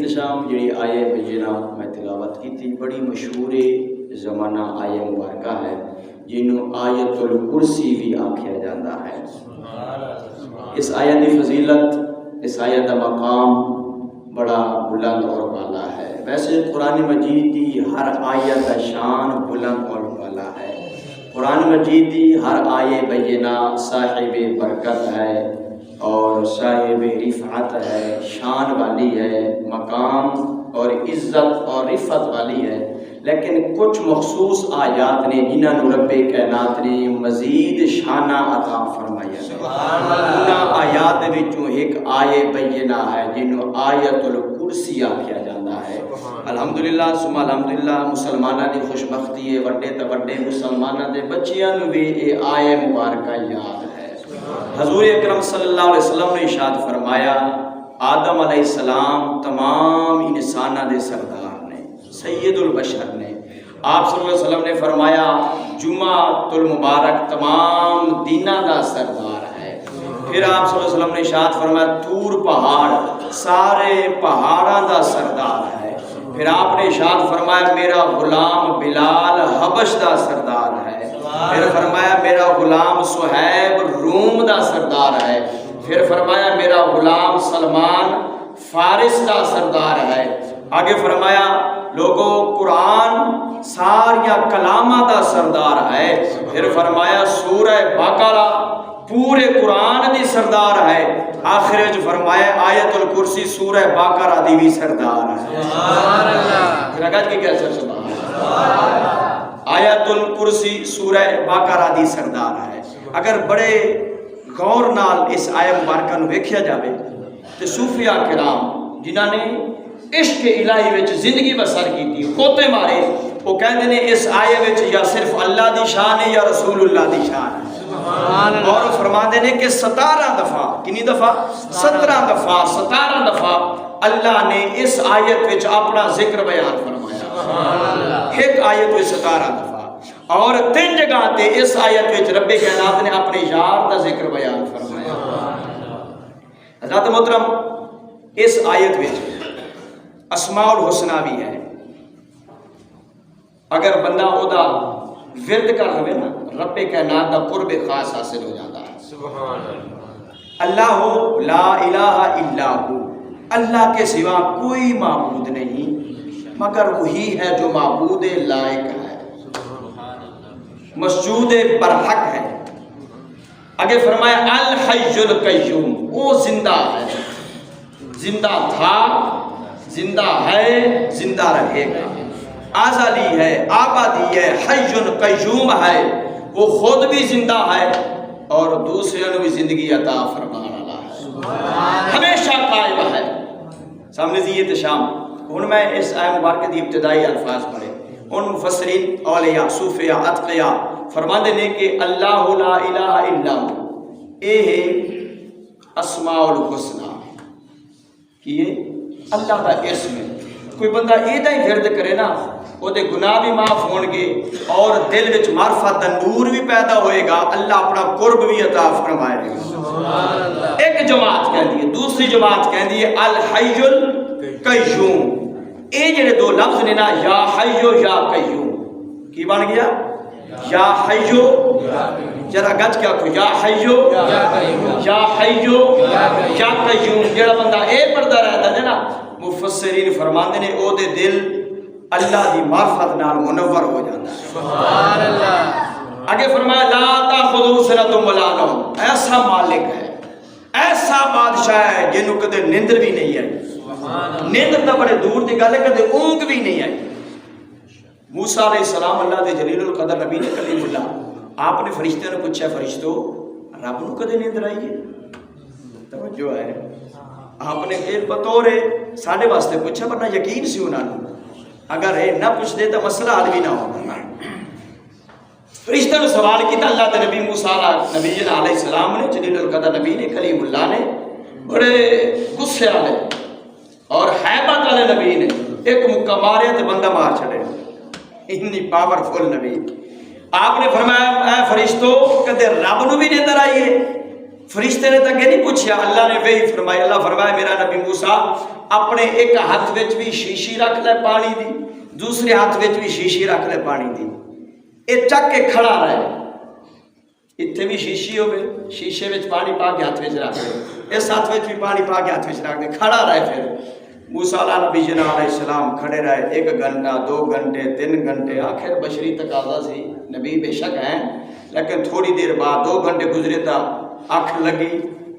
احتشام جڑی آئے بینہ میں تلاوت کی تھی بڑی مشہور زمانہ آئے مبارکہ ہے جنہوں آیت الکرسی بھی آکھیا جاتا ہے۔ اس آیت کی فضیلت، اس آیت کا مقام بڑا بلند اور بالا ہے۔ ویسے قرآن مجید کی ہر آیت کا شان بلند اور بالا ہے۔ قرآن مجید کی ہر آیے بینہ صاحب برکت ہے اور صاحب رفعت ہے، شان والی ہے، مقام اور عزت اور رفعت والی ہے، لیکن کچھ مخصوص آیات نے جنہوں رب کائنات نے مزید شانہ عطا فرمایا۔ انہاں آیات وچوں ایک آیے بینہ ہے جنہوں آیت الکرسی آکھیا جاتا ہے۔ الحمدللہ ثم الحمدللہ مسلمانہ دی خوش بختی ہے، وڈے تو وڈے مسلمانہ دے بچیاں نوں بھی یہ آیے مبارکہ یاد ہے۔ حضور اکرم صلی اللہ علیہ وسلم نے ارشاد فرمایا، آدم علیہ السلام تمام انسانہ دے سردار نے، سید البشر نے۔ آپ صلی اللہ علیہ وسلم نے فرمایا جمعہ المبارک تمام دینہ دا سردار ہے۔ پھر آپ صلی اللہ علیہ وسلم نے ارشاد فرمایا طور پہاڑ سارے پہاڑاں دا سردار ہے۔ پھر آپ نے ارشاد فرمایا میرا غلام بلال حبش دا سردار ہے۔ پھر فرمایا میرا غلام صہیب روم دا سردار ہے۔ پھر فرمایا میرا غلام سلمان فارس دا سردار ہے۔ آگے فرمایا لوگوں قرآن ساریاں کلامہ دا سردار ہے۔ پھر فرمایا سورہ بقرہ پورے قرآن دی سردار ہے۔ آخر جو فرمایا آیت الکرسی سورہ بقرہ دی بھی سردار ہے۔ سبحان اللہ۔ پھر اگج کی کیسے سبحان اللہ۔ آیت الکرسی سورہ بقرہ دی سردار ہے۔ اگر بڑے غور نال اس آیت مبارکہ نو ویکھیا جاوے تے صوفیاء کرام جنہاں نے عشق الہی وچ زندگی بسر کی کھوتے مارے وہ کہندے نے اس آیت وچ یا صرف اللہ دی شان ہے یا رسول اللہ دی شان ہے۔ اور وہ فرماندے نے کہ 17 دفعہ کنی دفعہ 17 دفعہ 17 دفعہ اللہ نے اس آیت وچ اپنا ذکر بیان فرمایا۔ ایک آیت وچ 17 دفعہ اور 3 جگہ تے اس آیت وچ رب کائنات نے اپنے یار دا ذکر بیان فرمایا۔ حضرات محترم اس آیت وچ اسماء الحسنہ بھی ہے۔ اگر بندہ او دا ورد کر لے نا رب کائنات دا قرب خاص حاصل ہو جاتا ہے۔ سبحان اللہ۔ اللہ لا الہ الا ہو، اللہ کے سوا کوئی معبود نہیں مگر وہی ہے جو معبود لائق ہے، مسجود برحق ہے۔ آگے فرمایا الحی القیوم، وہ زندہ ہے، زندہ تھا، زندہ ہے، زندہ رہے گا، ازلی ہے، آبادی ہے، حی قیوم ہے، وہ خود بھی زندہ ہے اور دوسرے نے بھی زندگی عطا فرمانے والا ہے، ہمیشہ قائم ہے۔ سامنے سے یہ تشام ہن میں اس آیت مبارکہ دی ابتدائی الفاظ پڑھے ان مفسرین اولیاء صوفیاء اتقیاء فرماندے نے کہ اللہ لا الہ الا ہو، اے ہے اسماء الحسنہ، کہ یہ اللہ کا اسم ہے۔ کوئی بندہ ایدہ ہی ورد کرے نا وہ دے گناہ بھی معاف ہون گے اور دل وچ معرفت دا نور بھی پیدا ہوئے گا، اللہ اپنا قرب بھی عطا فرمائے گا۔ ایک جماعت کہندی ہے، دوسری جماعت کہندی ہے الحی القیوم۔ اے جڑے دو لفظ نے نا یا حیو یا قیوم، کی بن گیا یا حیو، ذرا گج کیا کو یا حیو یا حیو یا قیوم۔ جڑا بندہ اے پڑھدا رہتا ہے نا مفسرین فرماندے نے او دے دل اللہ دی معرفت نال منور ہو جاتا ہے۔ سبحان اللہ۔ آگے فرمایا لا تاخذو سنۃ ولا نوم، ایسا مالک ہے، ایسا بادشاہ ہے جنوں کدے نیندر بھی نہیں آئی، نیندر تو بڑے دور دی گل ہے، کدے اونگ بھی نہیں آئی۔ موسیٰ علیہ السلام اللہ دے جلیل القدر نبی نے کلیم اللہ، آپ نے فرشتوں نے پوچھا فرشتوں رب نو کدے نیندر آئی ہے؟ توجہ ہے، آپ نے ایک بطور ساڑھے واسطے پوچھا ورنہ یقین سی انہوں نے، اگر یہ نہ پوچھ دے تو مسئلہ حل بھی نہ ہوگا۔ فرشتہ نے سوال کیا اللہ کے نبی موسیٰ نبی علیہ السلام نے جلیل القدر نبی نے کلیم اللہ نے بڑے غصے والے اور ہیبت والے نبی نے ایک مکہ مارے تو بندہ مار چھڑے، اتنی پاورفل نبی۔ آپ نے فرمایا اے فرشتوں کدے رب نو بھی نیندر آئی ہے؟ فرشتے نے تک نہیں پوچھا، اللہ نے وہی فرمایا، اللہ فرمایا میرا نبی موسیٰ اپنے ایک ہاتھ وچ بھی شیشی رکھ لے پانی دی، دوسرے ہاتھ وچ بھی شیشی رکھ لے پانی دی، یہ چک کے کھڑا رہے، اتنے بھی شیشی ہوئے، شیشے وچ پانی پا کے ہاتھ وچ رکھ دے، اس ہاتھ وچ بھی پانی پا کے ہاتھ وچ رکھ دے، کھڑا رہے۔ پھر موسیٰ نبی جناب علیہ السلام کھڑے رہے 1 گھنٹہ 2 گھنٹے 3 گھنٹے، آخر بشری تقاضا سی، نبی بے شک ہیں، لیکن تھوڑی دیر بعد 2 گھنٹے گزرے تا آنکھ لگی،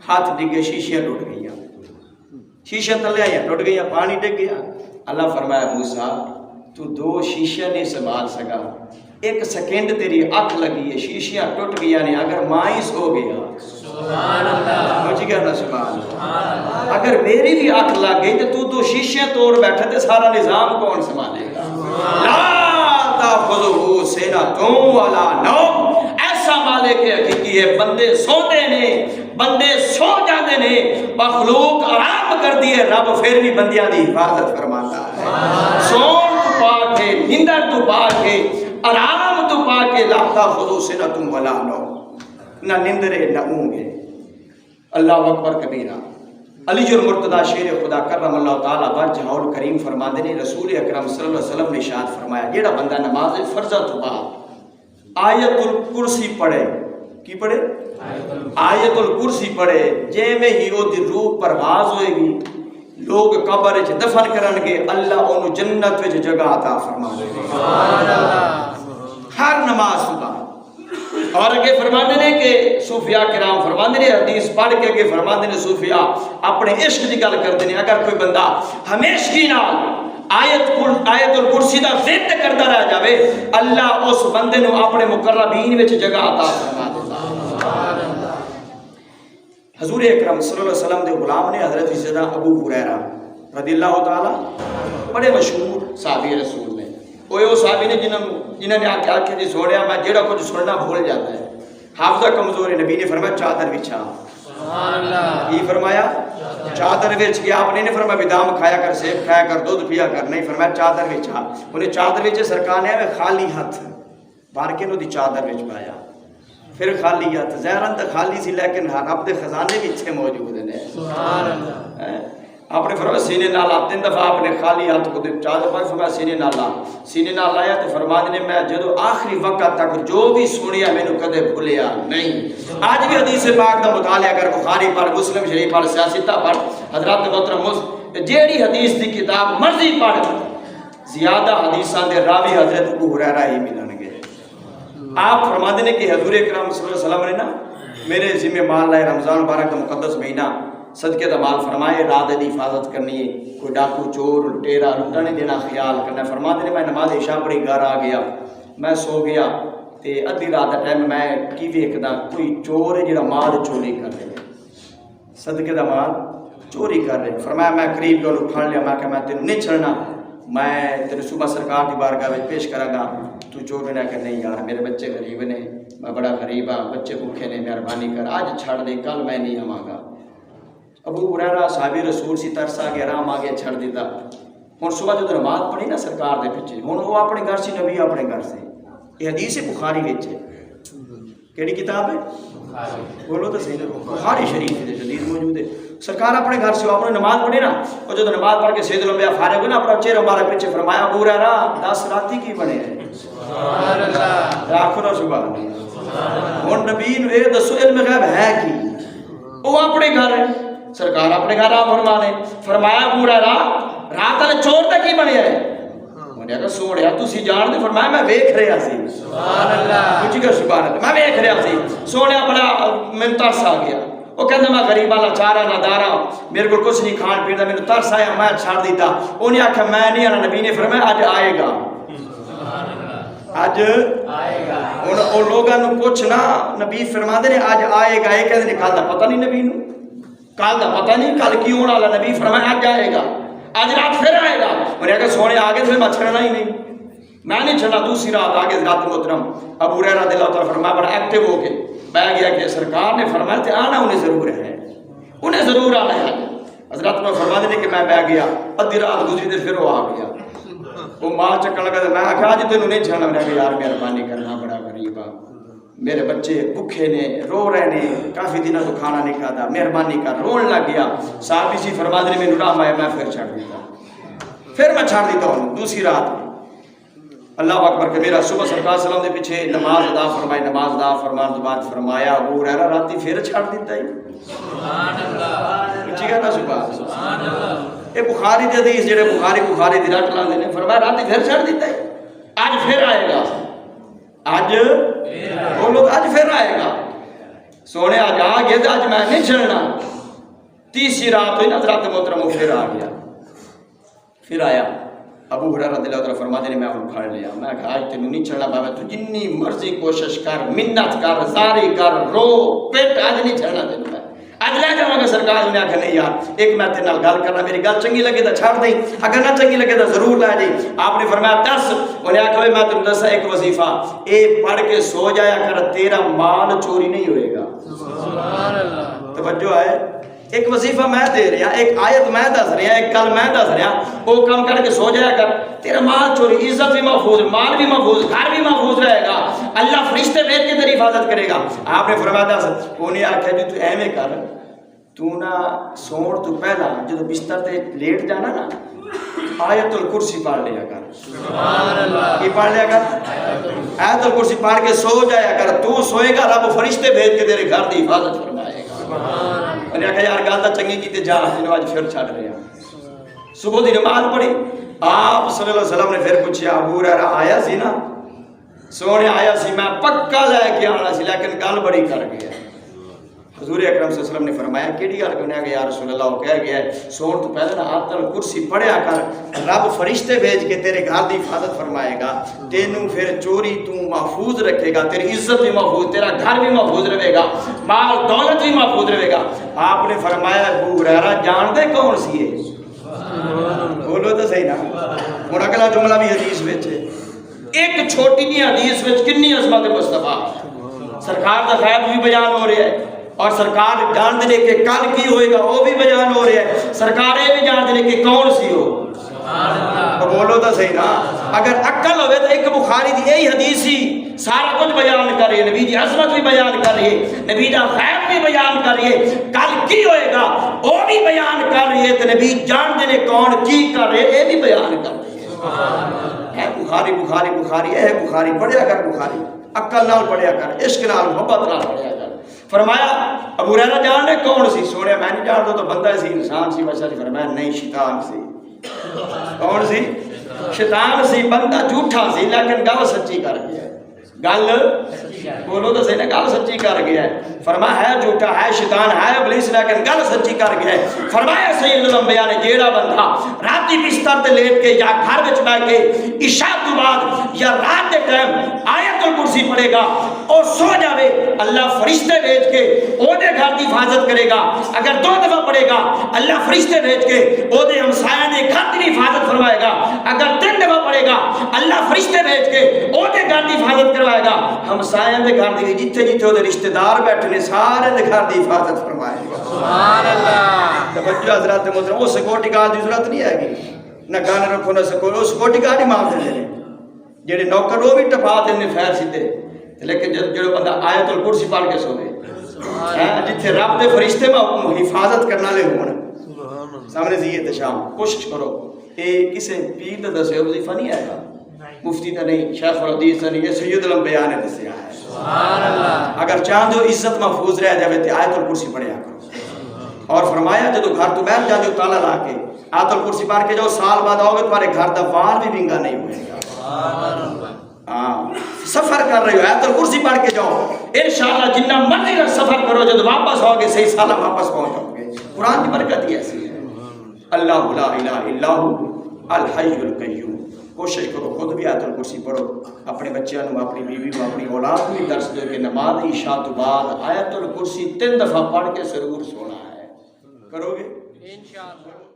ہاتھ ڈگے، شیشیاں ٹوٹ گئیاں، شیشیاں تلے آئیاں ٹوٹ گئیاں، پانی ڈگ گیا۔ اللہ فرمایا موسیٰ تو 2 شیشیاں نہیں سنبھال سکا، 1 سیکنڈ تیری آنکھ لگی ہے، شیشیاں ٹوٹ گیا نہیں، اگر مائی سو گیا، سبحان اللہ، مجھے کہنا سبحان اللہ، اگر میری بھی آنکھ لگ گئی تو 2 شیشیاں توڑ بیٹھے تو سارا نظام کون سنبھالے گا؟ لا تاخذہ سنۃ ولا نوم، ایسا مالک حقیقی ہے، بندے سوتے نے، بندے سو جاتے نے، مخلوق آرام کر دیے، رب پھر بھی بندیاں دی حفاظت فرماتا ہے، سون تو پا کے، نیندر تو پا کے، آرام تو پا کے، لا تاخذہ سنۃ ولا نوم، نہ نیندرے نہ اونگے۔ اللہ اکبر کبیرہ۔ علی المرتضیٰ شیر خدا کرم اللہ تعالیٰ وجہہ الکریم فرماندے نے، رسول اکرم صلی اللہ علیہ وسلم نے ارشاد فرمایا، جیڑا بندہ نماز فرضہ تو بعد آیت الکرسی پڑھے، کی پڑھے؟ آیت الکرسی پڑھے، جے میں ہی وہ دی روح پرواز ہوئے گی، لوگ قبر وچ دفن کرن گے، اللہ انہوں جنت وچ جگہ عطا فرما دے گا، ہر نماز صبح۔ اور اگے فرماندے نے کہ صوفیاء کرام فرماندے نے، حدیث پڑھ کے اگے فرماندے نے صوفیاء اپنے عشق دی گل کردے نے، اگر کوئی بندہ ہمیشگی نال آیت الکرسی دا ذکر کرتا رہ جاوے، اللہ اس بندے نو اپنے مقربین وچ جگہ عطا فرما دیتا۔ حضور اکرم صلی اللہ علیہ وسلم دے غلام نے حضرت سیدنا ابو ہریرہ رضی اللہ تعالی بڑے مشہور صحابی رسول نے، وہ صحابی نے جنہوں نے آکھا کہ جی سوڑیا میں جیڑا کچھ سننا بھول جاتا ہے، حافظہ کمزور ہے، نبی نے فرمایا چادر بچھا، یہ فرمایا چادر بچھ گیا، آپ نے نہیں فرمایا بدام کھایا کر، سیب کھایا کر، دودھ پیا کر، نہیں فرمایا چادر بچھا، انہیں چادر بچھے، سرکار نے خالی ہاتھ بار کے نو دی چادر بچھ پایا، پھر خالی ہاتھ، ظاہراً تو خالی سی لیکن رب دے خزانے بھی اتنے موجود ہیں، سبحان اللہ۔ آپ نے فرمایا سینے نال آ، 3 دفعہ آپ نے خالی ہاتھ کو چادر پاک فرمایا سینے نال آ، سینے نال آیا تو فرمایا نے میں جدو آخری وقت تک جو بھی سنیا میں نے کدے بھولیا نہیں۔ آج بھی حدیث پاک دا مطالعہ اگر بخاری پڑھ، مسلم شریف پڑھ، سیاستہ پڑھ، حضرات محترم جیڑی حدیث دی کتاب مرضی پڑھ، زیادہ حدیثاں دے راوی حضرت ابو ہریرہ ہی ملن گے۔ آپ فرماتے ہیں کہ حضور اکرم صلی اللہ علیہ وسلم نے نا میرے ذمہ مال لائے، رمضان مبارک کا مقدس مہینہ، صدقے دا مال فرمائے، رات دی حفاظت کرنی ہے، کوئی ڈاکو چور لٹیرا لٹا نہیں دینا، خیال کرنا۔ فرماتے ہیں میں نماز عشاء پڑھی گھر آ گیا، میں سو گیا تے ادھی رات دا ٹائم میں کی ویکھدا کوئی چور ہے جڑا مال چوری کر رہے، صدقے دا مال چوری کر رہے۔ فرمایا میں قریب کو پھڑ لیا، میں کہ میں تینوں نہیں چھڑنا، میں تیرے صبح سرکار دی بارگاہ وچ پیش کراں گا، تو چور نے کہ نہیں یار میرے بچے غریب نے، میں بڑا غریب ہاں، بچے بھوکے نے، مہربانی کر آج چھڑ دے، کل میں نہیں آواں گا۔ ابو ہریرہ صحابی رسول سی، ترس آ گیا، آرام آ گیا، چھڑ دیتا۔ ہن صبح جو نماز پڑھی نا سرکار دے پیچھے، ہن وہ اپنے گھر سی، نبی اپنے گھر سے، یہ حدیث بخاری وچ ہے، کیڑی کتاب ہے؟ بولو تو صحیح، بخاری شریف دے حدیث موجود ہے۔ سرکار اپنے گھر سے آپ نے نماز پڑھی نا، اور جو نماز پڑھ کے سید لمبیا فارغ ہوئے نا، اپنا چہرہ مبارک پیچھے فرمایا ابو ہریرہ 10 راتی کی بنے ہیں، سبحان اللہ، راکھو نا سبحان اللہ۔ ہن نبی نو اے دسو علم غیب ہے کی؟ وہ اپنے گھر ہے، سرکار اپنے گھر آپ فرمانے، فرمایا ابو ہریرہ رات والے چور تے کی بنیا ہے؟ انہیں کہا سوڑیا تسی جان دے، فرمایا میں ویکھ رہا سی، سبحان اللہ، مجھے کہا سبحان اللہ، میں ویکھ رہا سی، سوڑیا بڑا میں ترس آ گیا، وہ کہتا میں غریبہ لاچارا نادارا، میرے کو کچھ نہیں کھان پینا، میں ترس آیا، میں چھاڑ دیتا۔ انہیں آکھا میں نہیں آنا، نبی نے فرمایا آج آئے گا، آج آئے گا۔ ان لوگوں نے کچھ نہ، نبی فرما دے آج آئے گا، یہ کہتے ہیں کل دا پتہ نہیں، نبی نو کل دا پتہ نہیں، کل کی ہونا والا، نبی فرمایا آج آئے گا، آج رات پھر آئے گا۔ انہیں آکھا سونے آگے تو میں چھڑنا ہی نہیں، میں نہیں چھڑنا، دوسری رات آگے رات محترم ابو ہریرہ رضی اللہ تعالیٰ فرمایا بڑا ایکٹیو ہو کے بیٹھ گیا کہ سرکار نے فرمایا تھے آنا انہیں ضرور ہے، انہیں ضرور آنا ہے۔ حضرت میں فرما دینے کہ میں بیٹھ گیا، ادھی رات گزری تو پھر وہ آ گیا، وہ مال چکن لگا، میں آخیا آج تینوں نہیں چھڑنا، میں نے کہا یار مہربانی کرنا، بڑا غریب آ، میرے بچے بھوکے نے رو رہے نے کافی دنوں تو کھانا نہیں کھاتا مہربانی کر رون لگ گیا صاحب اسی فرما نے میں نرام آیا میں پھر چھڑ دیتا پھر میں چھڑ دیتا ہوں دوسری رات اللہ اکبر کہ میرا صبح سرکار صلی اللہ علیہ وسلم دے پیچھے نماز ادا فرمائی نماز ادا فرمان تو بعد فرمایا ابو ہریرہ راتی پھر چھڑ دیتا ہی سبحان اللہ اچھی کہنا سبحان اللہ یہ بخاری دی حدیث جڑے بخاری دی رٹ لاندے نے فرمایا راتی پھر چھڑ دیتا ہے آج پھر آئے گا آج بولو آج پھر آئے گا سونے آج آ گیا تو آج میں نہیں چھڑنا تیسری رات ہوئی نا حضرات محترم پھر آ گیا پھر آیا ابو ہریرہ رضی اللہ عنہ فرماتے ہیں میں انہوں پھڑ لیا میں کہا آج تینوں نہیں چھڑنا پاوے تو جنی مرضی کوشش کر منت کر زاری کر رو پیٹ آج نہیں چھڑنا تینوں میں آج لے جاؤں گا سرکار نے آکھا نہیں یار ایک میں تیرے نال گل کرنا میری گل چنگی لگے تو چھڑ دیں اگر نہ چنگی لگے تو ضرور لے جائیں آپ نے فرمایا 10 انہیں آکھا میں تم دسا ایک وظیفہ اے پڑھ کے سو جایا کر تیرا مال چوری نہیں ہوئے گا سبحان اللہ توجہ ہے ایک وظیفہ میں دے رہا ایک آیت میں دس رہا ایک کل میں دس رہا وہ کام کر کے سو جایا کر تیرا مال چوری عزت بھی محفوظ مال بھی محفوظ گھر بھی محفوظ رہے گا اللہ فرشتے بھیج کے تیری حفاظت کرے گا آپ نے فرمایا دس انہیں آکھا جو تو ایویں کر تو نہ سوڑ تو پہلا جب بستر تے لیٹ جانا نا آیت الکرسی پڑھ لیا کر سبحان اللہ کی پڑھ لیا کر آیت الکرسی پڑھ کے سو جایا کر تو سوئے گا رب فرشتے بھیج کے تیرے گھر دی حفاظت فرمائے گا میں نے کہا یار گل تو چنگی کی جا جنوں اج پھر چھڑ رہے ہیں صبح دی نماز پڑھی آپ صلی اللہ علیہ وسلم نے پھر پوچھا ابو ہریرہ آیا سی نا سونے آیا سی میں پکا لے کے آنا سی لیکن گل بڑی کر گیا حضور اکرم صلی اللہ علیہ وسلم نے فرمایا کیڑی گل کہنے کہ یا رسول اللہ وہ کہہ گیا ہے سوڑ تو پہلے نا آیت الکرسی پڑھیا کر رب فرشتے بھیج کے تیرے گھر دی حفاظت فرمائے گا تینوں پھر چوری تو محفوظ رکھے گا تیری عزت بھی محفوظ تیرا گھر بھی محفوظ رہے گا مال دولت بھی محفوظ رہے گا آپ نے فرمایا ابو ہریرہ جان دے کون سی ہے بولو تو صحیح نا ہن اگلا جملہ بھی حدیث وچ ہے ایک چھوٹی جی حدیث وچ کنی عظمت مصطفیٰ سرکار دا غیب بھی بیان ہو رہا ہے اور سرکار جان دے کہ کل کی ہوئے گا وہ بھی بیان ہو رہا ہے سرکار یہ بھی جان دے کہ کون سی ہو تو بولو تو صحیح نا اگر عقل ہوئے تو ایک بخاری دی یہی حدیث ہی سارا کچھ بیان کر رہی ہے نبی دی عظمت بھی بیان کر رہی ہے نبی دا غیب بھی بیان کر رہی ہے کل کی ہوئے گا وہ بھی بیان کر رہی ہے تو نبی جان دے کون کی کر رہے یہ بھی بیان کر رہی ہے بخاری ہے بخاری پڑھیا کر بخاری عقل نال پڑھیا کر عشق نال محبت نال پڑھیا کر فرمایا ابو ہریرہ جان دے کون سی سونے میں نہیں جان دو تو بندہ سی انسان سی بچہ سی فرمایا نہیں شیطان سی کون سی شیطان سی بندہ جھوٹا سی لیکن گل سچی کر گیا ہے گل بولو تو صحیح نا گل سچی کر گیا ہے فرمایا ہے جھوٹا ہے شیطان ہے ابلیس لیکن گل سچی کر گیا ہے فرمایا سید الانبیاء نے جیڑا بندہ راتی بستر تے لیٹ کے یا گھر وچ بیٹھ کے عشاء تو بعد یا رات دے ٹائم آیت الکرسی پڑھے گا اور سو جاوے اللہ فرشتے بھیج کے او دے گھر دی حفاظت کرے گا اگر 2 دفعہ پڑھے گا اللہ فرشتے بھیج کے او دے ہمسایہ دے گھر دی حفاظت فرمائے گا اگر 3 دفعہ پڑھے گا اللہ فرشتے بھیج کے او دے گھر دی حفاظت کروائے گا ہمسایہ دے گھر دی جتھے جتھے او دے رشتہ دار بیٹھے نے سارے دے گھر دی حفاظت فرمائے گا سبحان اللہ توجہ حضرات محترم وہ سیکورٹی گارڈ دی ضرورت نہیں ہے گی نہ گانے رکھو نہ سیکورٹی گارڈ ہی مار دے نے جڑے نوکر وہ بھی ٹپا دے نے خیر سیدھے لیکن جو بندہ آیت الکرسی پڑھ کے سوے جتھے رب دے فرشتے میں حفاظت کرنا لے ہون سامنے زیت شام کوشش کرو اے کسے پیر دا دسے وظیفہ نہیں آئے گا مفتی تا نہیں شیخ الحدیث تا نہیں یہ سید الانبیاء نے دسیا ہے سبحان اللہ اگر چاہو جو عزت محفوظ رہ جاوے تے آیت الکرسی پڑھیا کرو اور فرمایا جدو گھر تو بیٹھ جاؤ تالا لا کے آیت الکرسی پڑھ کے جاؤ سال بعد آؤ گے تمہارے گھر دا وال بھی ونگا نہیں ہوئے گا سفر کر رہے ہو آیت الکرسی پڑھ کے جاؤ انشاءاللہ جنہ مرضی کا سفر کرو جب واپس آؤ گے صحیح سالہ واپس پہنچو گے قرآن کی برکت ہی ایسی ہے اللہ لا الہ الا ہو الحی القیوم کوشش کرو خود بھی آیت الکرسی پڑھو اپنے بچیاں نو اپنی بیوی کو اپنی اولاد بھی درس دو کہ نماز عشاء تو بعد آیت الکرسی 3 دفعہ پڑھ کے ضرور سونا ہے کرو گے انشاءاللہ